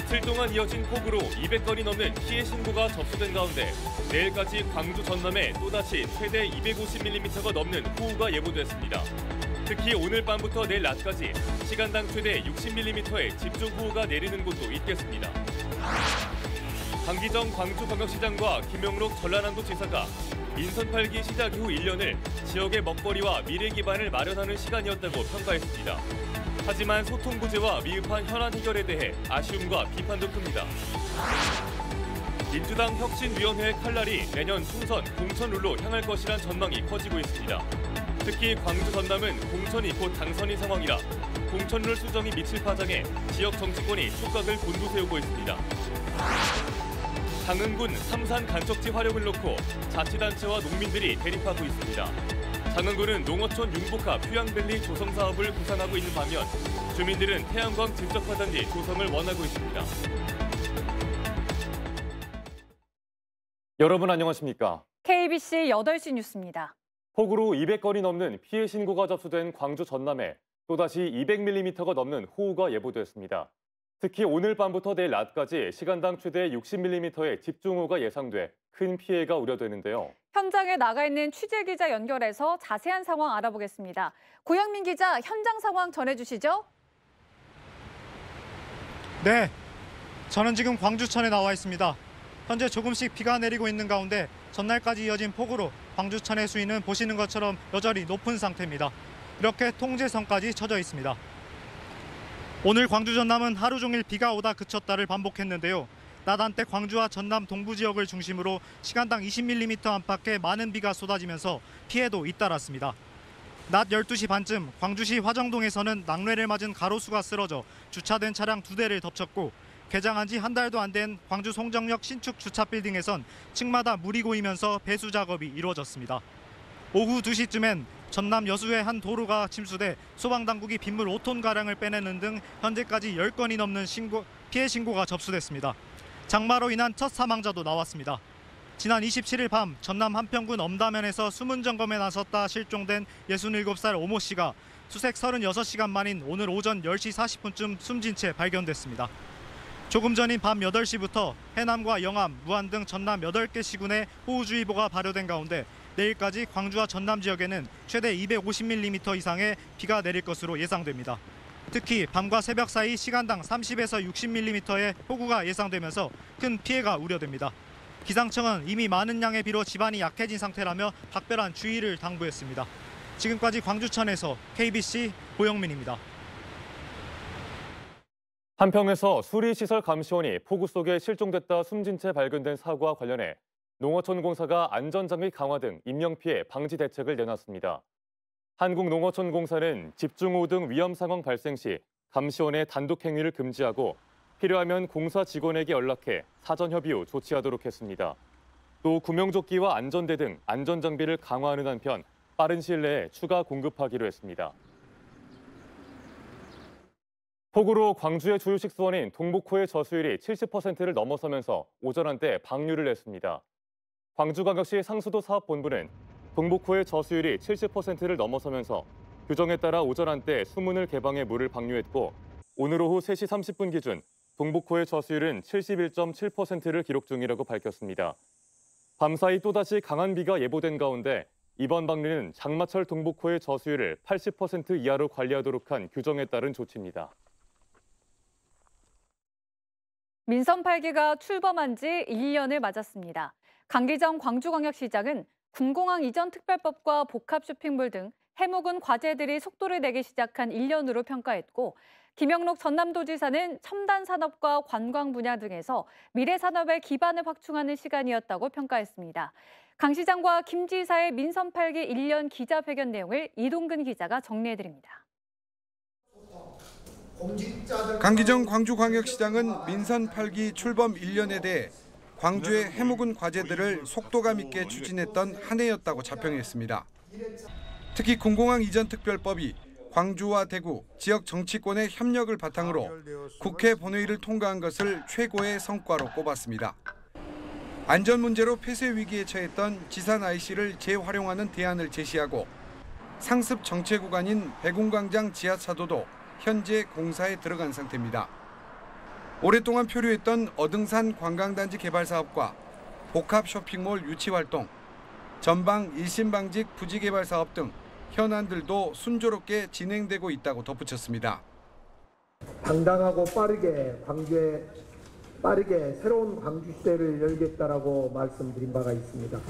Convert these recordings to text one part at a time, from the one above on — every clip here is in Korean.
이틀 동안 이어진 폭우로 200건이 넘는 피해 신고가 접수된 가운데 내일까지 광주 전남에 또다시 최대 250mm가 넘는 호우가 예보됐습니다. 특히 오늘 밤부터 내일 낮까지 시간당 최대 60mm의 집중호우가 내리는 곳도 있겠습니다. 강기정 광주광역시장과 김영록 전라남도지사가 민선 8기 시작 이후 1년을 지역의 먹거리와 미래 기반을 마련하는 시간이었다고 평가했습니다. 하지만 소통 부재와 미흡한 현안 해결에 대해 아쉬움과 비판도 큽니다. 민주당 혁신위원회의 칼날이 내년 총선 공천룰로 향할 것이란 전망이 커지고 있습니다. 특히 광주 전남은 공천이 곧 당선인 상황이라 공천룰 수정이 미칠 파장에 지역 정치권이 촉각을 곤두세우고 있습니다. 장흥군 삼산 간척지 활용을 놓고 자치단체와 농민들이 대립하고 있습니다. 장흥군은 농어촌 융복합 휴양밸리 조성 사업을 구상하고 있는 반면 주민들은 태양광 질적화단지 조성을 원하고 있습니다. 여러분 안녕하십니까? KBC 8시 뉴스입니다. 폭우로 200건이 넘는 피해 신고가 접수된 광주 전남에 또다시 200mm가 넘는 호우가 예보됐습니다. 특히 오늘 밤부터 내일 낮까지 시간당 최대 60mm의 집중호우가 예상돼 큰 피해가 우려되는데요. 현장에 나가 있는 취재기자 연결해서 자세한 상황 알아보겠습니다. 고영민 기자, 현장 상황 전해주시죠. 네, 저는 지금 광주천에 나와 있습니다. 현재 조금씩 비가 내리고 있는 가운데 전날까지 이어진 폭우로 광주천의 수위는 보시는 것처럼 여전히 높은 상태입니다. 이렇게 통제선까지 쳐져 있습니다. 오늘 광주 전남은 하루 종일 비가 오다 그쳤다를 반복했는데요. 낮 한때 광주와 전남 동부 지역을 중심으로 시간당 20mm 안팎의 많은 비가 쏟아지면서 피해도 잇따랐습니다. 낮 12시 반쯤 광주시 화정동에서는 낙뢰를 맞은 가로수가 쓰러져 주차된 차량 2대를 덮쳤고 개장한 지 한 달도 안 된 광주 송정역 신축 주차 빌딩에선 층마다 물이 고이면서 배수 작업이 이루어졌습니다. 오후 2시쯤엔 전남 여수의 한 도로가 침수돼 소방당국이 빗물 5톤가량을 빼내는 등 현재까지 10건이 넘는 피해 신고가 접수됐습니다. 장마로 인한 첫 사망자도 나왔습니다. 지난 27일 밤 전남 한평군 엄다면에서 수문 점검에 나섰다 실종된 67살 오모 씨가 수색 36시간 만인 오늘 오전 10시 40분쯤 숨진 채 발견됐습니다. 조금 전인 밤 8시부터 해남과 영암, 무안 등 전남 8개 시군에 호우주의보가 발효된 가운데 내일까지 광주와 전남 지역에는 최대 250mm 이상의 비가 내릴 것으로 예상됩니다. 특히 밤과 새벽 사이 시간당 30에서 60mm의 폭우가 예상되면서 큰 피해가 우려됩니다. 기상청은 이미 많은 양의 비로 지반이 약해진 상태라며 각별한 주의를 당부했습니다. 지금까지 광주천에서 KBC 고영민입니다. 한평에서 수리시설 감시원이 폭우 속에 실종됐다 숨진 채 발견된 사고와 관련해 농어촌공사가 안전장비 강화 등 인명피해 방지 대책을 내놨습니다. 한국농어촌공사는 집중호우 등 위험 상황 발생 시 감시원의 단독 행위를 금지하고 필요하면 공사 직원에게 연락해 사전 협의 후 조치하도록 했습니다. 또 구명조끼와 안전대 등 안전장비를 강화하는 한편 빠른 시일 내에 추가 공급하기로 했습니다. 폭우로 광주의 주요 식수원인 동북호의 저수율이 70%를 넘어서면서 오전 한때 방류를 냈습니다. 광주광역시 상수도 사업본부는 동북호의 저수율이 70%를 넘어서면서 규정에 따라 오전 한때 수문을 개방해 물을 방류했고 오늘 오후 3시 30분 기준 동북호의 저수율은 71.7%를 기록 중이라고 밝혔습니다. 밤사이 또다시 강한 비가 예보된 가운데 이번 방류는 장마철 동북호의 저수율을 80% 이하로 관리하도록 한 규정에 따른 조치입니다. 민선 8기가 출범한 지 1년을 맞았습니다. 강기정 광주광역시장은 군공항 이전 특별법과 복합 쇼핑몰 등 해묵은 과제들이 속도를 내기 시작한 1년으로 평가했고 김영록 전남도지사는 첨단 산업과 관광 분야 등에서 미래 산업의 기반을 확충하는 시간이었다고 평가했습니다. 강 시장과 김 지사의 민선 8기 1년 기자회견 내용을 이동근 기자가 정리해드립니다. 강기정 광주광역시장은 민선 8기 출범 1년에 대해 광주의 해묵은 과제들을 속도감 있게 추진했던 한 해였다고 자평했습니다. 특히 군공항 이전 특별법이 광주와 대구, 지역 정치권의 협력을 바탕으로 국회 본회의를 통과한 것을 최고의 성과로 꼽았습니다. 안전 문제로 폐쇄 위기에 처했던 지산 IC를 재활용하는 대안을 제시하고 상습 정체 구간인 백운광장 지하차도도 현재 공사에 들어간 상태입니다. 오랫동안 표류했던 어등산 관광단지 개발 사업과 복합 쇼핑몰 유치 활동, 전방 일심방직 부지 개발 사업 등 현안들도 순조롭게 진행되고 있다고 덧붙였습니다. 당당하고 빠르게 새로운 광주 시대를 열겠다라고 말씀드린 바가 있습니다.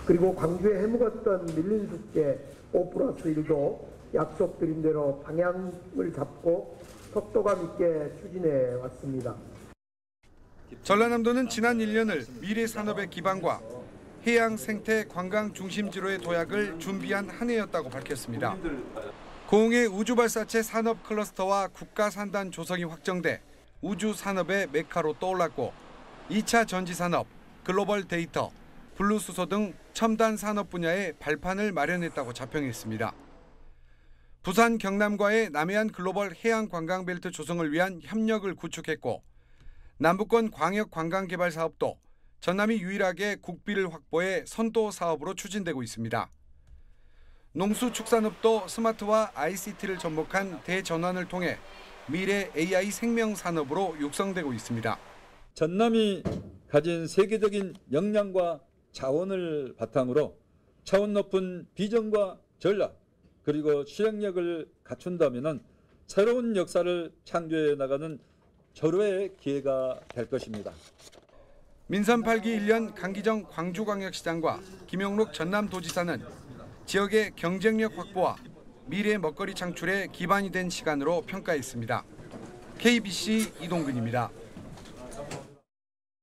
그리고 광주에 해묵었던 밀린 숙제 5+1도 약속드린 대로 방향을 잡고 속도감 있게 추진해 왔습니다. 전라남도는 지난 1년을 미래 산업의 기반과 해양 생태 관광 중심지로의 도약을 준비한 한 해였다고 밝혔습니다. 고흥의 우주발사체 산업 클러스터와 국가 산단 조성이 확정돼 우주 산업의 메카로 떠올랐고 2차 전지 산업, 글로벌 데이터, 블루 수소 등 첨단 산업 분야에 발판을 마련했다고 자평했습니다. 부산 경남과의 남해안 글로벌 해양 관광벨트 조성을 위한 협력을 구축했고 남부권 광역 관광 개발 사업도 전남이 유일하게 국비를 확보해 선도 사업으로 추진되고 있습니다. 농수축산업도 스마트와 ICT를 접목한 대전환을 통해 미래 AI 생명 산업으로 육성되고 있습니다. 전남이 가진 세계적인 역량과 자원을 바탕으로 차원 높은 비전과 전략 그리고 실행력을 갖춘다면 새로운 역사를 창조해 나가는 절호의 기회가 될 것입니다. 민선 8기 1년 강기정 광주광역시장과 김용록 전남도지사는 지역의 경쟁력 확보와 미래 먹거리 창출에 기반이 된 시간으로 평가했습니다. KBC 이동근입니다.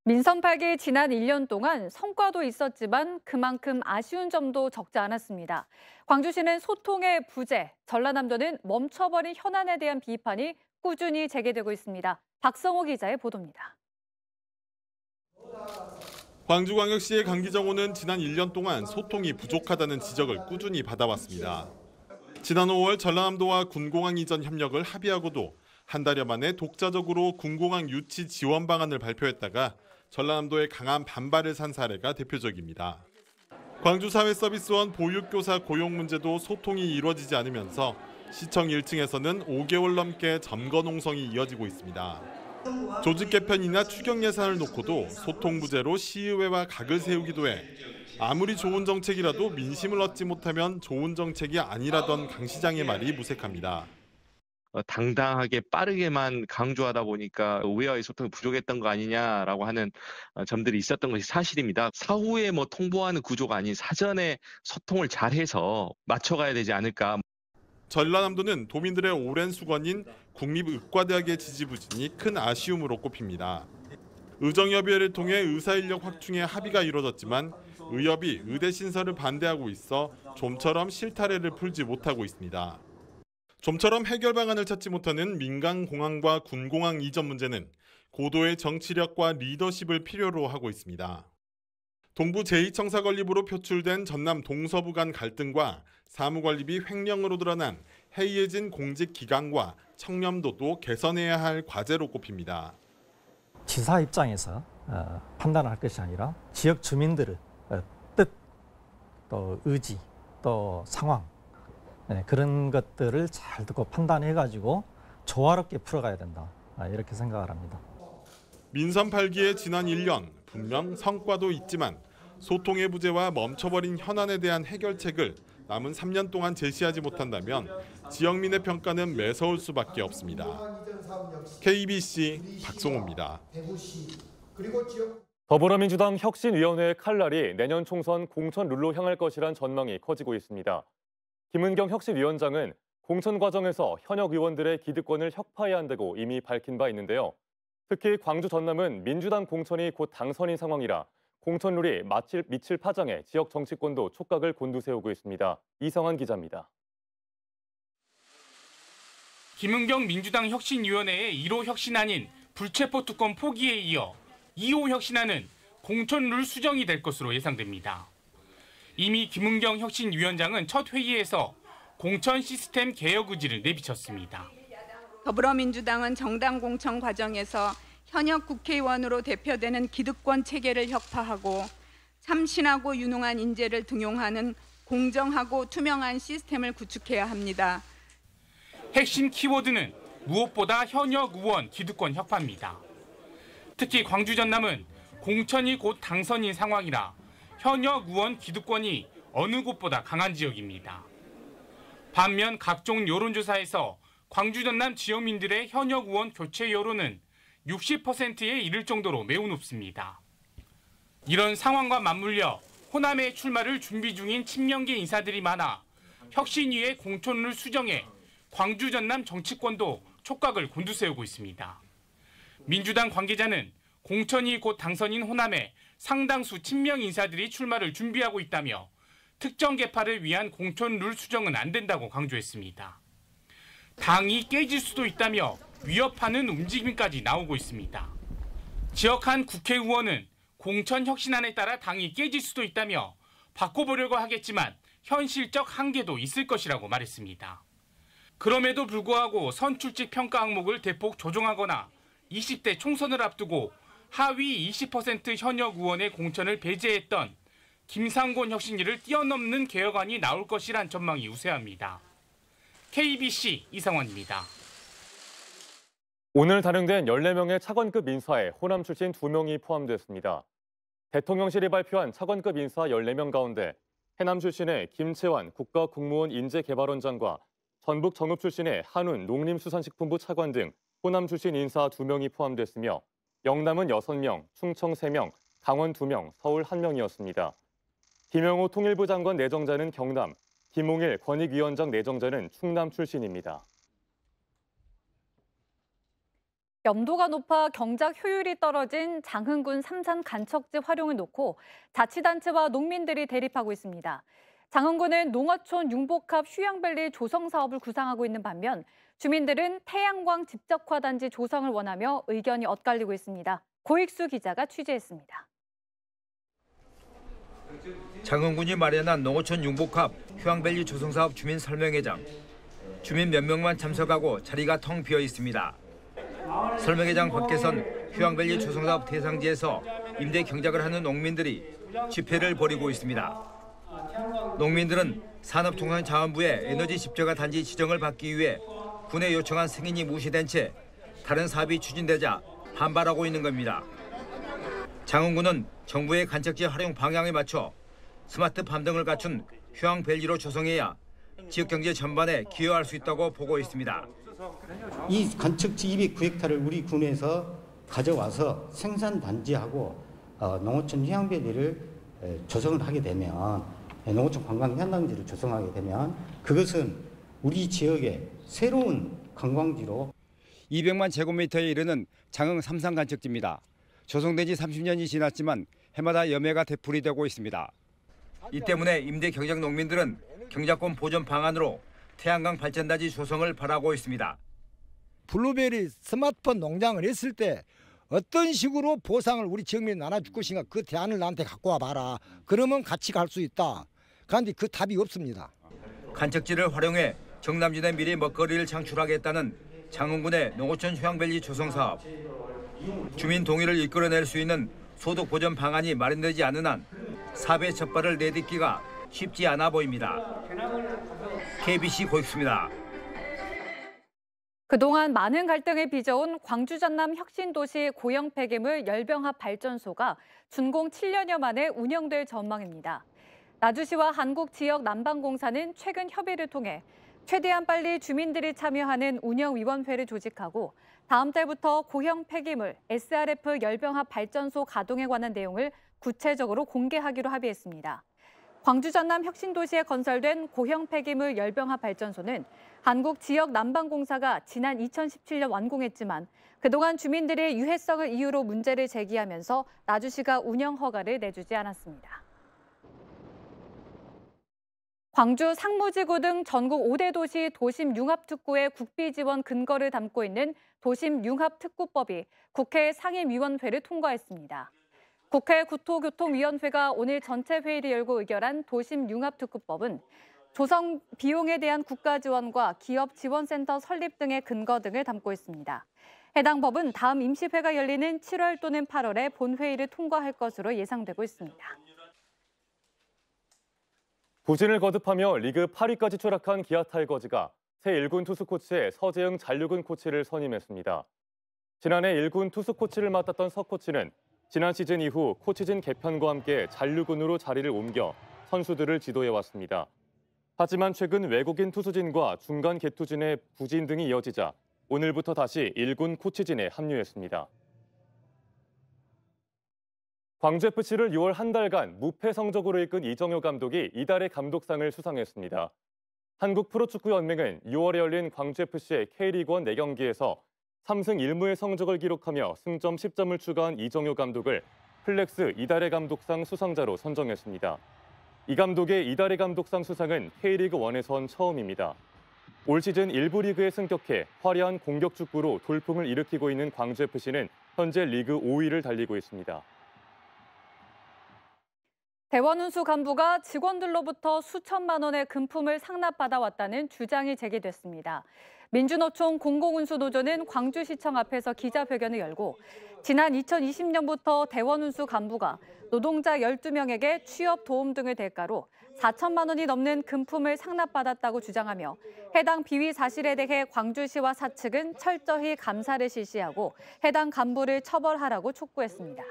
민선 8기 지난 1년 동안 성과도 있었지만 그만큼 아쉬운 점도 적지 않았습니다. 광주시는 소통의 부재, 전라남도는 멈춰버린 현안에 대한 비판이 꾸준히 제기되고 있습니다. 박성호 기자의 보도입니다. 광주광역시의 강기정호는 지난 1년 동안 소통이 부족하다는 지적을 꾸준히 받아왔습니다. 지난 5월 전라남도와 군공항 이전 협력을 합의하고도 한 달여 만에 독자적으로 군공항 유치 지원 방안을 발표했다가 전라남도의 강한 반발을 산 사례가 대표적입니다. 광주사회서비스원 보육교사 고용 문제도 소통이 이루어지지 않으면서 시청 1층에서는 5개월 넘게 점거 농성이 이어지고 있습니다. 조직 개편이나 추경 예산을 놓고도 소통 부재로 시의회와 각을 세우기도 해 아무리 좋은 정책이라도 민심을 얻지 못하면 좋은 정책이 아니라던 강 시장의 말이 무색합니다. 당당하게 빠르게만 강조하다 보니까 의회와의 소통이 부족했던 거 아니냐라고 하는 점들이 있었던 것이 사실입니다. 사후에 통보하는 구조가 아닌 사전에 소통을 잘해서 맞춰가야 되지 않을까. 전라남도는 도민들의 오랜 수건인 국립의과대학의 지지부진이 큰 아쉬움으로 꼽힙니다. 의정협의회를 통해 의사인력 확충에 합의가 이루어졌지만 의협이 의대 신설을 반대하고 있어 좀처럼 실타래를 풀지 못하고 있습니다. 좀처럼 해결 방안을 찾지 못하는 민간공항과 군공항 이전 문제는 고도의 정치력과 리더십을 필요로 하고 있습니다. 동부 제2청사 건립으로 표출된 전남 동서부 간 갈등과 사무관리비 횡령으로 드러난 해이해진 공직기강과 청렴도도 개선해야 할 과제로 꼽힙니다. 지사 입장에서 판단할 것이 아니라 지역 주민들의 뜻, 또 의지, 또 상황 그런 것들을 잘 듣고 판단해가지고 조화롭게 풀어가야 된다 이렇게 생각을 합니다. 민선 8기의 지난 1년 분명 성과도 있지만 소통의 부재와 멈춰버린 현안에 대한 해결책을 남은 3년 동안 제시하지 못한다면 지역민의 평가는 매서울 수밖에 없습니다. KBC 박성호입니다. 더불어민주당 혁신위원회의 칼날이 내년 총선 공천 룰로 향할 것이란 전망이 커지고 있습니다. 김은경 혁신위원장은 공천 과정에서 현역 의원들의 기득권을 혁파해야 한다고 이미 밝힌 바 있는데요. 특히 광주 전남은 민주당 공천이 곧 당선인 상황이라 공천 룰이 미칠 파장에 지역 정치권도 촉각을 곤두세우고 있습니다. 이성환 기자입니다. 김은경 민주당 혁신위원회의 1호 혁신안인 불체포 특권 포기에 이어 2호 혁신안은 공천 룰 수정이 될 것으로 예상됩니다. 이미 김은경 혁신위원장은 첫 회의에서 공천 시스템 개혁 의지를 내비쳤습니다. 더불어민주당은 정당 공천 과정에서 현역 국회의원으로 대표되는 기득권 체계를 혁파하고 참신하고 유능한 인재를 등용하는 공정하고 투명한 시스템을 구축해야 합니다. 핵심 키워드는 무엇보다 현역 의원 기득권 혁파입니다. 특히 광주 전남은 공천이 곧 당선인 상황이라 현역 의원 기득권이 어느 곳보다 강한 지역입니다. 반면 각종 여론조사에서 광주 전남 지역민들의 현역 의원 교체 여론은 60%에 이를 정도로 매우 높습니다. 이런 상황과 맞물려 호남에 출마를 준비 중인 친명계 인사들이 많아 혁신위의 공천을 수정해 광주 전남 정치권도 촉각을 곤두세우고 있습니다. 민주당 관계자는 공천이 곧 당선인 호남에 상당수 친명 인사들이 출마를 준비하고 있다며 특정 계파를 위한 공천 룰 수정은 안 된다고 강조했습니다. 당이 깨질 수도 있다며 위협하는 움직임까지 나오고 있습니다. 지역 한 국회의원은 공천 혁신안에 따라 당이 깨질 수도 있다며 바꿔보려고 하겠지만 현실적 한계도 있을 것이라고 말했습니다. 그럼에도 불구하고 선출직 평가 항목을 대폭 조정하거나 20대 총선을 앞두고 하위 20% 현역 의원의 공천을 배제했던 김상곤 혁신위를 뛰어넘는 개혁안이 나올 것이란 전망이 우세합니다. KBC 이상원입니다. 오늘 단행된 14명의 차관급 인사에 호남 출신 2명이 포함됐습니다. 대통령실이 발표한 차관급 인사 14명 가운데 해남 출신의 김채환 국가국무원 인재개발원장과 전북 정읍 출신의 한운 농림수산식품부 차관 등 호남 출신 인사 2명이 포함됐으며 영남은 6명, 충청 3명, 강원 2명, 서울 1명이었습니다. 김영호 통일부 장관 내정자는 경남, 김홍일 권익위원장 내정자는 충남 출신입니다. 염도가 높아 경작 효율이 떨어진 장흥군 삼산 간척지 활용을 놓고 자치단체와 농민들이 대립하고 있습니다. 장흥군은 농어촌 융복합 휴양밸리 조성 사업을 구상하고 있는 반면 주민들은 태양광 집적화 단지 조성을 원하며 의견이 엇갈리고 있습니다. 고익수 기자가 취재했습니다. 장흥군이 마련한 농어촌 융복합 휴양밸리 조성 사업 주민 설명회장. 주민 몇 명만 참석하고 자리가 텅 비어 있습니다. 설명회장 밖에선 휴양밸리 조성사업 대상지에서 임대 경작을 하는 농민들이 집회를 벌이고 있습니다. 농민들은 산업통상자원부의 에너지 집적화 단지 지정을 받기 위해 군에 요청한 승인이 무시된 채 다른 사업이 추진되자 반발하고 있는 겁니다. 장흥군은 정부의 간척지 활용 방향에 맞춰 스마트팜 등을 갖춘 휴양밸리로 조성해야 지역경제 전반에 기여할 수 있다고 보고 있습니다. 이 간척지 209헥타를 우리 군에서 가져와서 생산단지하고 농어촌 휴양밸리를 조성을 하게 되면 농어촌 관광 현장지를 조성하게 되면 그것은 우리 지역의 새로운 관광지로 200만 제곱미터에 이르는 장흥 삼산 간척지입니다. 조성된 지 30년이 지났지만 해마다 염해가 되풀이되고 있습니다. 이 때문에 임대 경작 농민들은 경작권 보전 방안으로 태양광 발전단지 조성을 바라고 있습니다. 블루베리 스마트폰 농장을 했을 때 어떤 식으로 보상을 우리 지역민이 나눠줄 것인가 그 대안을 나한테 갖고 와봐라. 그러면 같이 갈 수 있다. 그런데 그 답이 없습니다. 간척지를 활용해 정남진의 미래 먹거리를 창출하겠다는 장흥군의 농어촌 휴양밸리 조성 사업. 주민 동의를 이끌어낼 수 있는 소득 보전 방안이 마련되지 않는 한 사업의 첫 발을 내딛기가 쉽지 않아 보입니다. KBC 고익수입니다. 그동안 많은 갈등을 빚어온 광주 전남 혁신도시 고형 폐기물 열병합 발전소가 준공 7년여 만에 운영될 전망입니다. 나주시와 한국지역난방공사는 최근 협의를 통해 최대한 빨리 주민들이 참여하는 운영위원회를 조직하고 다음 달부터 고형 폐기물 SRF 열병합 발전소 가동에 관한 내용을 구체적으로 공개하기로 합의했습니다. 광주 전남 혁신도시에 건설된 고형 폐기물 열병합 발전소는 한국지역난방공사가 지난 2017년 완공했지만 그동안 주민들이 유해성을 이유로 문제를 제기하면서 나주시가 운영 허가를 내주지 않았습니다. 광주 상무지구 등 전국 5대 도시 도심융합특구의 국비 지원 근거를 담고 있는 도심융합특구법이 국회 상임위원회를 통과했습니다. 국회 국토교통위원회가 오늘 전체 회의를 열고 의결한 도심융합특구법은 조성 비용에 대한 국가 지원과 기업 지원센터 설립 등의 근거 등을 담고 있습니다. 해당 법은 다음 임시회가 열리는 7월 또는 8월에 본회의를 통과할 것으로 예상되고 있습니다. 부진을 거듭하며 리그 8위까지 추락한 기아 타이거즈가 새 1군 투수 코치에 서재영 잔류군 코치를 선임했습니다. 지난해 1군 투수 코치를 맡았던 석 코치는 지난 시즌 이후 코치진 개편과 함께 잔류군으로 자리를 옮겨 선수들을 지도해왔습니다. 하지만 최근 외국인 투수진과 중간 개투진의 부진 등이 이어지자 오늘부터 다시 1군 코치진에 합류했습니다. 광주FC를 6월 한 달간 무패 성적으로 이끈 이정효 감독이 이달의 감독상을 수상했습니다. 한국 프로축구연맹은 6월에 열린 광주FC의 K리그1 4경기에서 3승 1무의 성적을 기록하며 승점 10점을 추가한 이정효 감독을 플렉스 이달의 감독상 수상자로 선정했습니다. 이 감독의 이달의 감독상 수상은 K리그1에선 처음입니다. 올 시즌 1부 리그에 승격해 화려한 공격 축구로 돌풍을 일으키고 있는 광주FC는 현재 리그 5위를 달리고 있습니다. 대원운수 간부가 직원들로부터 수천만 원의 금품을 상납받아왔다는 주장이 제기됐습니다. 민주노총 공공운수노조는 광주시청 앞에서 기자회견을 열고 지난 2020년부터 대원운수 간부가 노동자 12명에게 취업 도움 등의 대가로 4천만 원이 넘는 금품을 상납받았다고 주장하며 해당 비위 사실에 대해 광주시와 사측은 철저히 감사를 실시하고 해당 간부를 처벌하라고 촉구했습니다.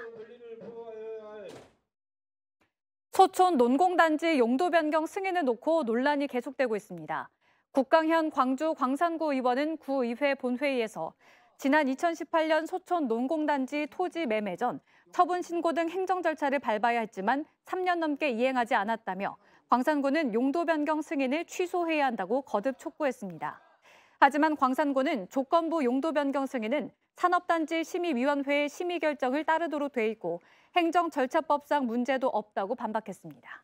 소촌 논공단지 용도 변경 승인을 놓고 논란이 계속되고 있습니다. 국강현 광주 광산구 의원은 구의회 본회의에서 지난 2018년 소촌 논공단지 토지 매매 전 처분 신고 등 행정 절차를 밟아야 했지만 3년 넘게 이행하지 않았다며 광산구는 용도 변경 승인을 취소해야 한다고 거듭 촉구했습니다. 하지만 광산구는 조건부 용도 변경 승인은 산업단지 심의위원회의 심의 결정을 따르도록 돼 있고 행정 절차법상 문제도 없다고 반박했습니다.